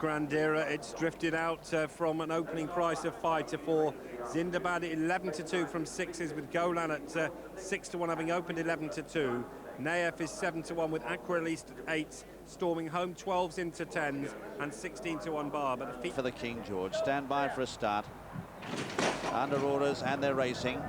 Grandira. It's drifted out from an opening price of 5-4. Zindabad 11-2 from sixes, with Golan at 6-1, having opened 11-2. Nayef is 7-1 with Aqua Elise at 8, storming home 12s into 10s and 16-1 bar. But the feet for the King George. Stand by for a start. Under orders, and they're racing.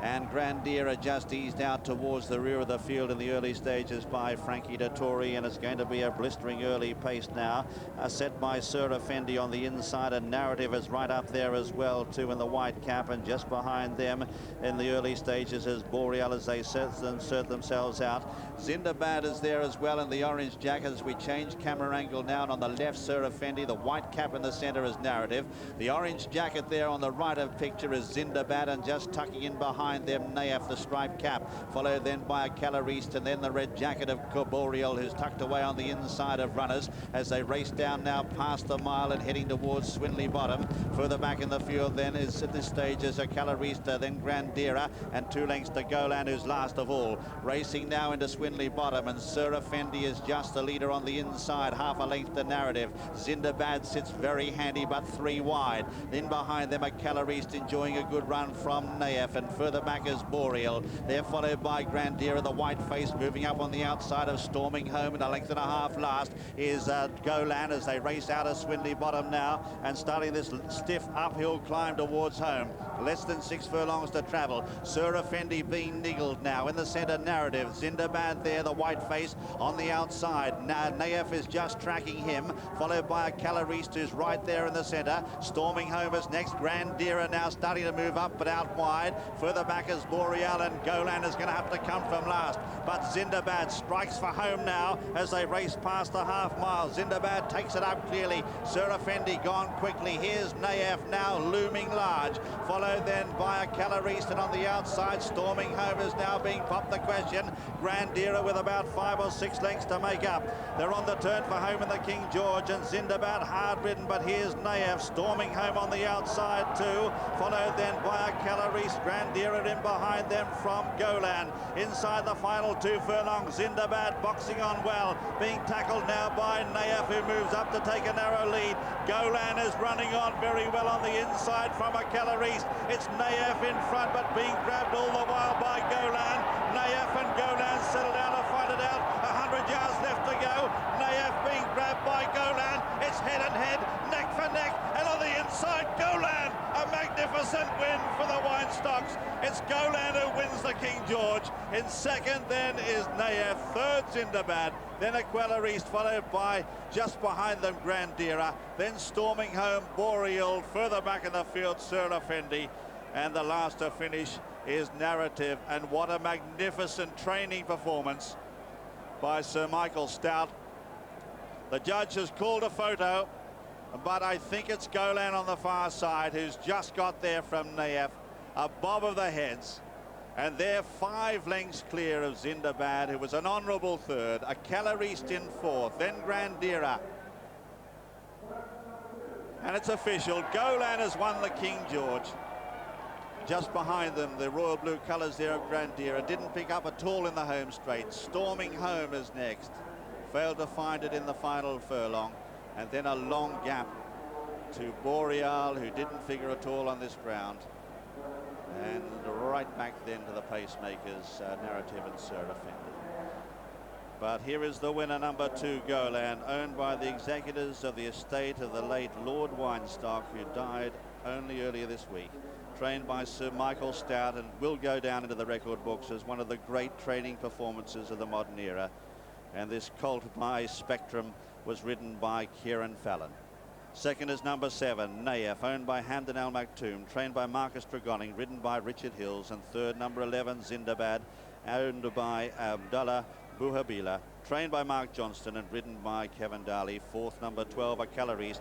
And Grandira just eased out towards the rear of the field in the early stages by Frankie Dettori, and it's going to be a blistering early pace now, set by Sir Effendi on the inside, and Narrative is right up there as well too in the white cap, and just behind them in the early stages is Boreal as they insert themselves out. Zindabad is there as well in the orange jacket as we change camera angle now, and on the left Sir Effendi, the white cap in the center is Narrative. The orange jacket there on the right of picture is Zindabad, and just tucking in behind them Nayef, the striped cap, followed then by a Calariste, and then the red jacket of Boreal, who's tucked away on the inside of runners as they race down now past the mile and heading towards Swinley Bottom. Further back in the field then is at this stage is a Calariste, then Grandira, and 2 lengths to Golan, who's last of all. Racing now into Swinley Bottom, and Sir Effendi is just the leader on the inside, half a length to Narrative. Zindabad sits very handy but 3 wide. Then behind them a Calariste enjoying a good run from Nayef, and further back is Boreal. They're followed by Grandira, the white face, moving up on the outside of Storming Home, and a length and a half last is Golan as they race out of Swinley Bottom now and starting this stiff uphill climb towards home. Less than 6 furlongs to travel. Sir Effendi being niggled now in the centre. Narrative, Zindabad there, the white face on the outside. Now Nayef is just tracking him, followed by a Calariste who's right there in the centre. Storming Home is next. Grandira now starting to move up but out wide. Further back is Boreal, and Golan is going to have to come from last. But Zindabad strikes for home now as they race past the half mile. Zindabad takes it up clearly. Sir Effendi gone quickly. Here's Nayef now looming large, followed then by a Calariste, and on the outside Storming Home is now being popped the question. Grandira with about 5 or 6 lengths to make up. They're on the turn for home in the King George, and Zindabad hard ridden, but here's Nayef. Storming Home on the outside too, followed then by a Calariste. Grandira in behind them from Golan. Inside the final 2 furlongs, Zindabad boxing on well, being tackled now by Nayef, who moves up to take a narrow lead. Golan is running on very well on the inside from a Calariste. It's Nayef in front, but being grabbed all the while by Golan. Nayef and Golan settle down to fight it out. 100 yards left to go. Nayef being grabbed by Golan. It's head and head, neck for neck, and on the inside, Golan. A magnificent win for the Winestocks. It's Golan who wins the King George. In second then is Nayef, third Zindabad, then Aqualariste, followed by just behind them Grandira, then Storming Home, Boreal, further back in the field Sir Effendi, and the last to finish is Narrative. And what a magnificent training performance by Sir Michael Stoute. The judge has called a photo, but I think it's Golan on the far side who's just got there from Nayef, a bob of the heads. And they're 5 lengths clear of Zindabad, who was an honourable third, a Calariste in fourth, then Grandira. And it's official, Golan has won the King George. Just behind them, the royal blue colours there of Grandira. Didn't pick up at all in the home straight. Storming Home is next. Failed to find it in the final furlong. And then a long gap to Boreal, who didn't figure at all on this ground. And right back then to the pacemakers, Narrative and Sir Effendi. But here is the winner, number 2, Golan, owned by the executors of the estate of the late Lord Weinstock, who died only earlier this week. Trained by Sir Michael Stoute, and will go down into the record books as one of the great training performances of the modern era. And this colt by Spectrum was ridden by Keiren Fallon. Second is number 7, Nayef, owned by Hamdan Al Maktoum, trained by Marcus Tregonning, ridden by Richard Hills. And third, number 11, Zindabad, owned by Abdullah Buhabila, trained by Mark Johnston and ridden by Kevin Darley. Fourth, number 12, a Calariste.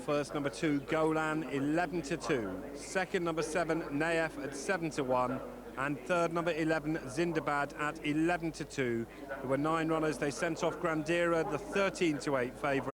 First, number 2, Golan, 11-2. Second, number 7, Nayef at 7-1. And third, number 11, Zindabad at 11-2. There were 9 runners. They sent off Grandira, the 13-8 favourite.